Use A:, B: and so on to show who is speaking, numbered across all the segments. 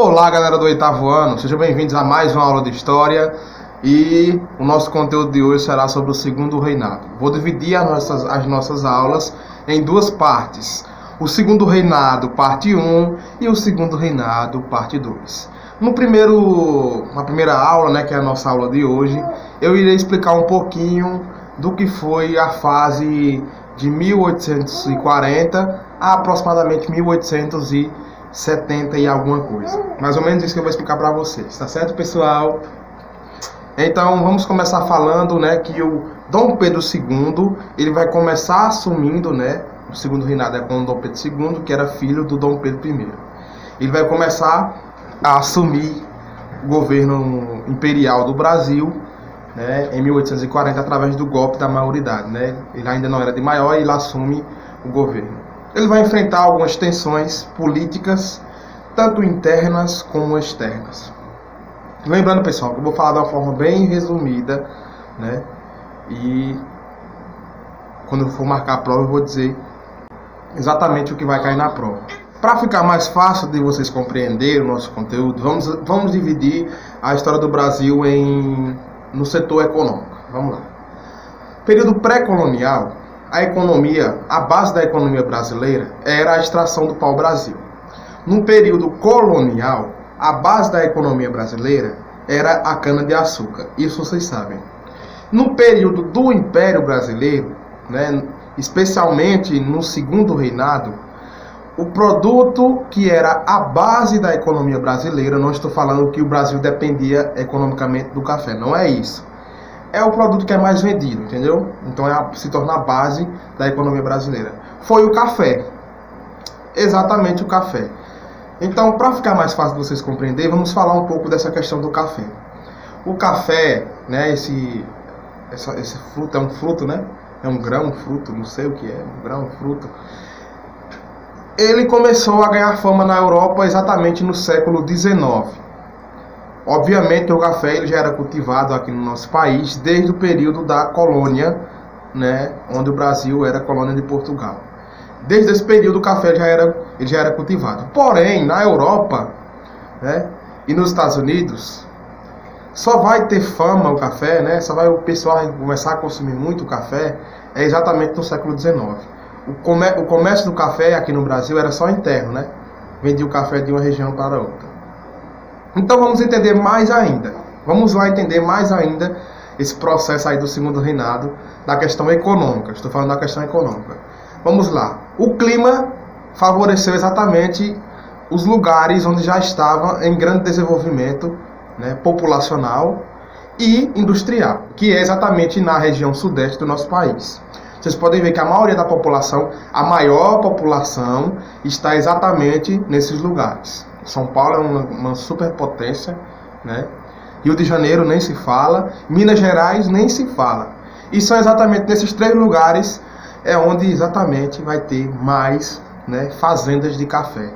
A: Olá, galera do oitavo ano, sejam bem-vindos a mais uma aula de História e o nosso conteúdo de hoje será sobre o Segundo Reinado. Vou dividir as nossas aulas em duas partes, o Segundo Reinado, parte 1 e o Segundo Reinado, parte 2. Na primeira aula, que é a nossa aula de hoje, eu irei explicar um pouquinho do que foi a fase de 1840 a aproximadamente 1870 e alguma coisa. Mais ou menos isso que eu vou explicar para vocês, tá certo, pessoal? Então, vamos começar falando, que o Dom Pedro II, ele vai começar assumindo, o segundo reinado é com o Dom Pedro II, que era filho do Dom Pedro I. Ele vai começar a assumir o governo imperial do Brasil, em 1840, através do golpe da maioridade, Ele ainda não era de maior e ele assume o governo. Ele vai enfrentar algumas tensões políticas, tanto internas como externas. Lembrando, pessoal, que eu vou falar de uma forma bem resumida, E quando eu for marcar a prova, eu vou dizer exatamente o que vai cair na prova. Para ficar mais fácil de vocês compreenderem o nosso conteúdo, vamos dividir a história do Brasil no setor econômico. Vamos lá. Período pré-colonial, a base da economia brasileira era a extração do pau-brasil. No período colonial, a base da economia brasileira era a cana-de-açúcar. Isso vocês sabem. No período do Império Brasileiro, especialmente no Segundo Reinado, o produto que era a base da economia brasileira, não estou falando que o Brasil dependia economicamente do café, não é isso. É o produto que é mais vendido, entendeu? Então se torna a base da economia brasileira. Foi o café. Exatamente o café. Então, para ficar mais fácil de vocês compreenderem, vamos falar um pouco dessa questão do café. O café, esse fruto, é um fruto, É um grão, fruto, não sei o que é, um grão, fruto. Ele começou a ganhar fama na Europa exatamente no século XIX. Obviamente o café ele já era cultivado aqui no nosso país desde o período da colônia, onde o Brasil era colônia de Portugal. Desde esse período o café já era cultivado. Porém, na Europa, e nos Estados Unidos, só vai ter fama o café, o pessoal começar a consumir muito café exatamente no século XIX. O comércio do café aqui no Brasil era só interno, Vendia o café de uma região para outra. Então vamos entender mais ainda. Vamos lá entender mais ainda esse processo aí do Segundo Reinado, da questão econômica. Estou falando da questão econômica. Vamos lá. O clima favoreceu exatamente os lugares onde já estava em grande desenvolvimento, populacional e industrial, que é exatamente na região sudeste do nosso país. Vocês podem ver que a maioria da população, a maior população, está exatamente nesses lugares. São Paulo é uma superpotência, Rio de Janeiro nem se fala, Minas Gerais nem se fala. E são exatamente nesses três lugares onde exatamente vai ter mais fazendas de café.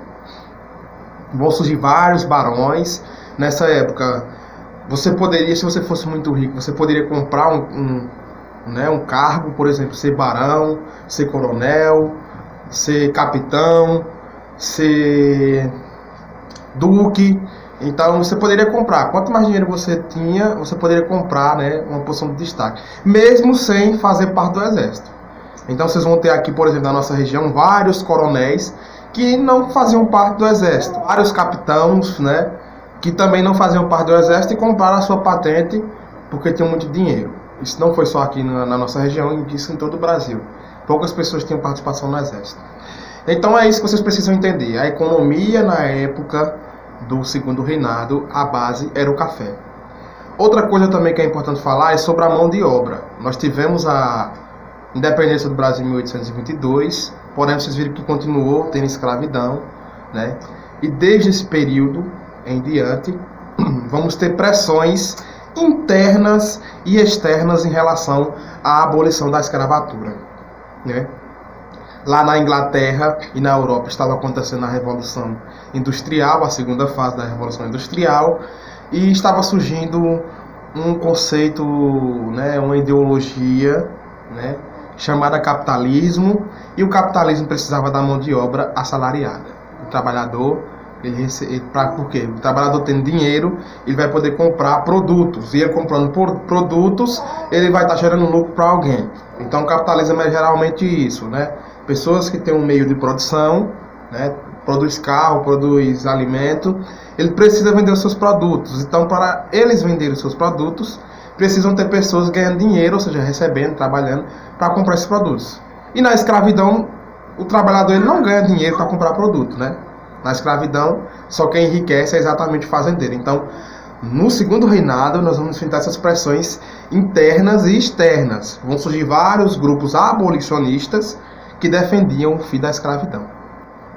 A: Vão surgir vários barões. Nessa época, você poderia, se você fosse muito rico, você poderia comprar um cargo, por exemplo, ser barão, ser coronel, ser capitão, ser duque. Então você poderia comprar. Quanto mais dinheiro você tinha, você poderia comprar uma posição de destaque, mesmo sem fazer parte do exército. Então vocês vão ter aqui, por exemplo, na nossa região, vários coronéis que não faziam parte do exército, vários capitães, que também não faziam parte do exército e compraram a sua patente porque tinham muito dinheiro. Isso não foi só aqui na nossa região, isso em todo o Brasil. Poucas pessoas tinham participação no exército. Então é isso que vocês precisam entender. A economia na época do Segundo Reinado, a base era o café. Outra coisa também que é importante falar é sobre a mão de obra. Nós tivemos a independência do Brasil em 1822, porém vocês viram que continuou tendo escravidão, E desde esse período em diante, vamos ter pressões internas e externas em relação à abolição da escravatura, Lá na Inglaterra e na Europa estava acontecendo a Revolução Industrial, a segunda fase da Revolução Industrial, e estava surgindo um conceito, uma ideologia, chamada capitalismo, e o capitalismo precisava da mão de obra assalariada. O trabalhador Por quê? O trabalhador tendo dinheiro, ele vai poder comprar produtos. E ele comprando produtos, ele vai estar gerando lucro para alguém. Então o capitalismo é geralmente isso, né? Pessoas que têm um meio de produção, né? Produz carro, produz alimento, ele precisa vender os seus produtos. Então, para eles venderem os seus produtos, precisam ter pessoas ganhando dinheiro, ou seja, recebendo, trabalhando, para comprar esses produtos. E na escravidão, o trabalhador ele não ganha dinheiro para comprar produto, né? Na escravidão, só quem enriquece é exatamente o fazendeiro. Então, no segundo reinado, nós vamos enfrentar essas pressões internas e externas. Vão surgir vários grupos abolicionistas que defendiam o fim da escravidão.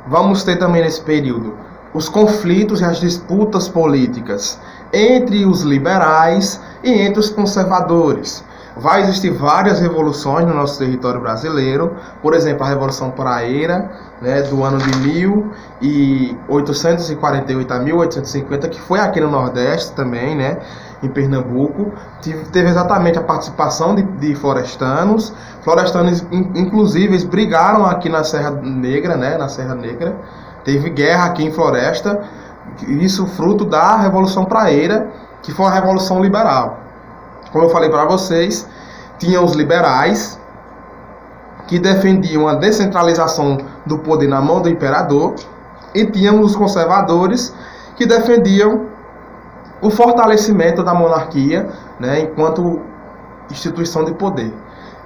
A: Vamos ter também nesse período os conflitos e as disputas políticas entre os liberais e entre os conservadores. Vai existir várias revoluções no nosso território brasileiro, por exemplo, a Revolução Praeira, né, do ano de 1848 a 1850, que foi aqui no Nordeste também, né, em Pernambuco. Teve exatamente a participação de florestanos. Florestanos, inclusive, eles brigaram aqui na Serra Negra, né, na Serra Negra. Teve guerra aqui em Floresta, isso fruto da Revolução Praeira, que foi uma revolução liberal. Como eu falei para vocês, tinha os liberais, que defendiam a descentralização do poder na mão do imperador, e tínhamos os conservadores, que defendiam o fortalecimento da monarquia, né, enquanto instituição de poder.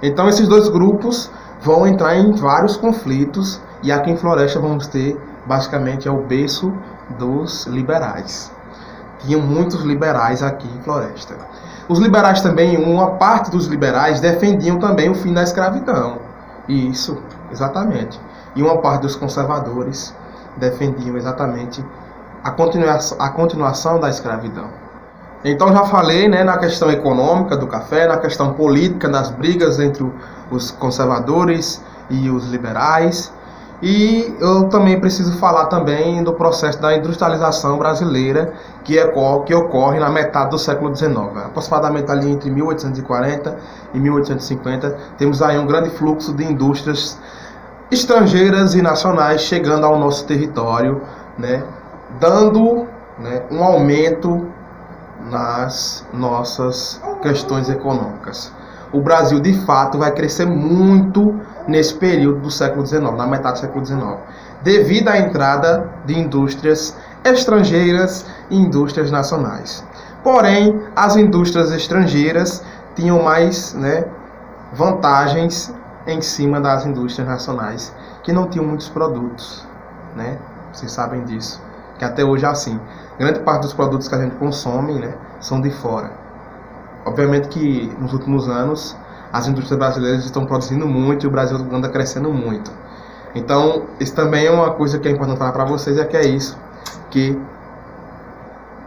A: Então esses dois grupos vão entrar em vários conflitos, e aqui em Floresta vamos ter, basicamente, é o berço dos liberais. Tinham muitos liberais aqui em Floresta. Os liberais também, uma parte dos liberais defendiam também o fim da escravidão. Isso, exatamente. E uma parte dos conservadores defendiam exatamente a continuação da escravidão. Então já falei, né, na questão econômica do café, na questão política, nas brigas entre os conservadores e os liberais. E eu também preciso falar também do processo da industrialização brasileira que ocorre na metade do século XIX. Aproximadamente ali entre 1840 e 1850, temos aí um grande fluxo de indústrias estrangeiras e nacionais chegando ao nosso território, né, dando, né, um aumento nas nossas questões econômicas. O Brasil, de fato, vai crescer muito nesse período do século XIX, na metade do século XIX, devido à entrada de indústrias estrangeiras e indústrias nacionais. Porém, as indústrias estrangeiras tinham mais, né, vantagens em cima das indústrias nacionais, que não tinham muitos produtos, né? Vocês sabem disso, que até hoje é assim. Grande parte dos produtos que a gente consome, né, são de fora. Obviamente que nos últimos anos as indústrias brasileiras estão produzindo muito e o Brasil anda crescendo muito. Então, isso também é uma coisa que é importante falar para vocês, é que é isso, que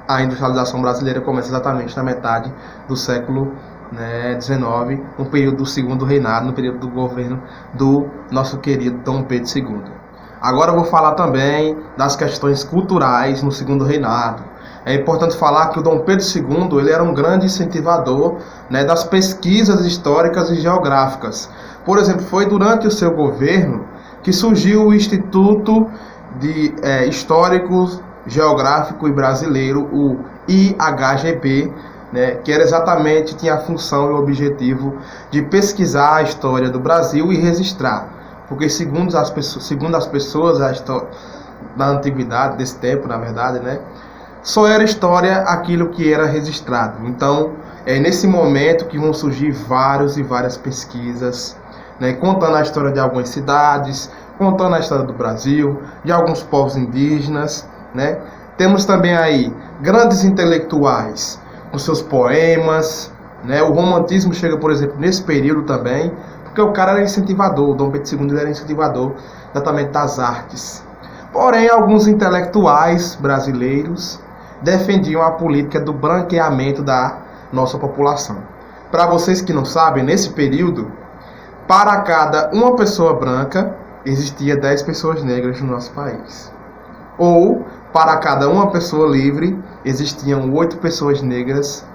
A: a industrialização brasileira começa exatamente na metade do século, né, XIX, no período do segundo reinado, no período do governo do nosso querido Dom Pedro II. Agora eu vou falar também das questões culturais no segundo reinado. É importante falar que o Dom Pedro II ele era um grande incentivador, né, das pesquisas históricas e geográficas. Por exemplo, foi durante o seu governo que surgiu o Instituto de Histórico, Geográfico e Brasileiro, o IHGB, né, que era exatamente, tinha a função e o objetivo de pesquisar a história do Brasil e registrar. Porque segundo as pessoas a história da antiguidade, desse tempo, na verdade, né, só era história aquilo que era registrado. Então, é nesse momento que vão surgir várias pesquisas, né, contando a história de algumas cidades, contando a história do Brasil, de alguns povos indígenas, né. Temos também aí grandes intelectuais com seus poemas, né. O romantismo chega, por exemplo, nesse período também, porque o cara era incentivador, o Dom Pedro II ele era incentivador exatamente das artes. Porém, alguns intelectuais brasileiros defendiam a política do branqueamento da nossa população. Para vocês que não sabem, nesse período, para cada uma pessoa branca, existia 10 pessoas negras no nosso país. Ou, para cada uma pessoa livre, existiam 8 pessoas negras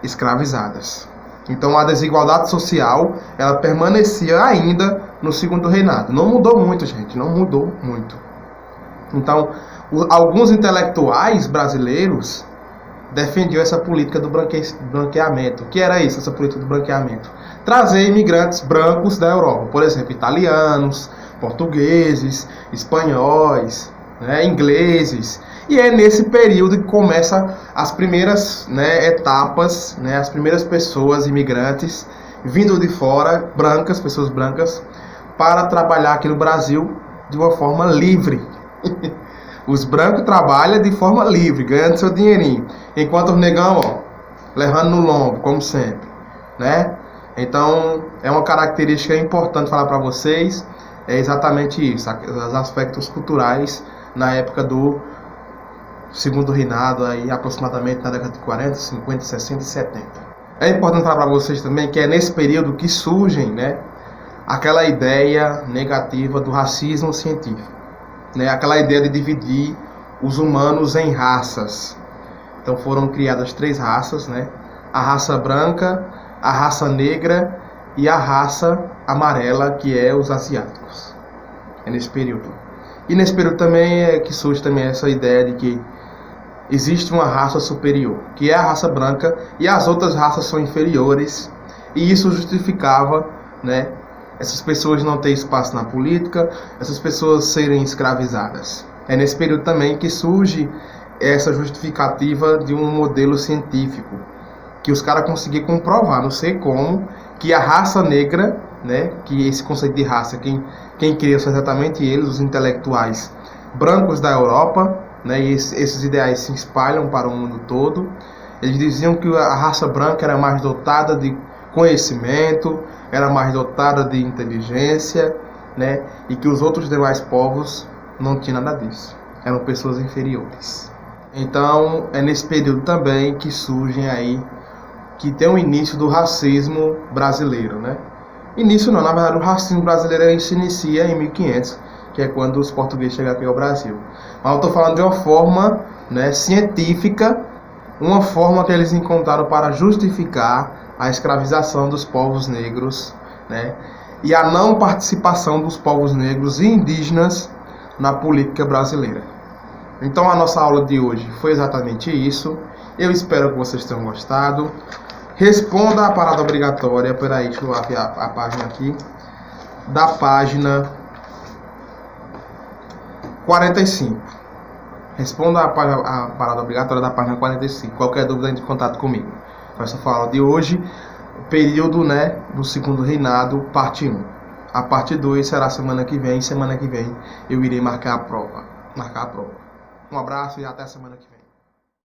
A: escravizadas. Então, a desigualdade social, ela permanecia ainda no segundo reinado. Não mudou muito, gente, não mudou muito. Então, Alguns intelectuais brasileiros defendiam essa política do branqueamento. O que era isso, essa política do branqueamento? Trazer imigrantes brancos da Europa, por exemplo, italianos, portugueses, espanhóis, né, ingleses. E é nesse período que começa as primeiras, né, etapas, né, as primeiras pessoas imigrantes vindo de fora, brancas, pessoas brancas, para trabalhar aqui no Brasil de uma forma livre. Os brancos trabalham de forma livre, ganhando seu dinheirinho, enquanto os negão, ó, levando no lombo, como sempre, né? Então, é uma característica importante falar para vocês, é exatamente isso, os aspectos culturais na época do segundo reinado, aí aproximadamente na década de 40, 50, 60 e 70. É importante falar para vocês também que é nesse período que surgem, né, aquela ideia negativa do racismo científico, né, aquela ideia de dividir os humanos em raças. Então foram criadas 3 raças, né, a raça branca, a raça negra e a raça amarela, que é os asiáticos. É nesse período. E nesse período também é que surge também essa ideia de que existe uma raça superior, que é a raça branca, e as outras raças são inferiores, e isso justificava, né, essas pessoas não terem espaço na política, essas pessoas serem escravizadas. É nesse período também que surge essa justificativa de um modelo científico, que os caras conseguiram comprovar, não sei como, que a raça negra, né, que esse conceito de raça, quem criou são exatamente eles, os intelectuais brancos da Europa, né, e esses ideais se espalham para o mundo todo. Eles diziam que a raça branca era mais dotada de conhecimento, era mais dotada de inteligência, né, e que os outros demais povos não tinham nada disso, eram pessoas inferiores. Então é nesse período também que surgem aí, que tem o início do racismo brasileiro, né? Início não, na verdade o racismo brasileiro se inicia em 1500, que é quando os portugueses chegam aqui ao Brasil. Mas eu estou falando de uma forma, né, científica, uma forma que eles encontraram para justificar a escravização dos povos negros, né, e a não participação dos povos negros e indígenas na política brasileira. Então a nossa aula de hoje foi exatamente isso. Eu espero que vocês tenham gostado. Responda a parada obrigatória. Peraí, deixa eu abrir a página aqui. Da página 45. Responda a parada obrigatória da página 45. Qualquer dúvida, entre em contato comigo. Essa foi a aula de hoje. Período, né, do segundo reinado, parte 1. A parte 2 será semana que vem. Semana que vem eu irei marcar a prova. Um abraço e até semana que vem.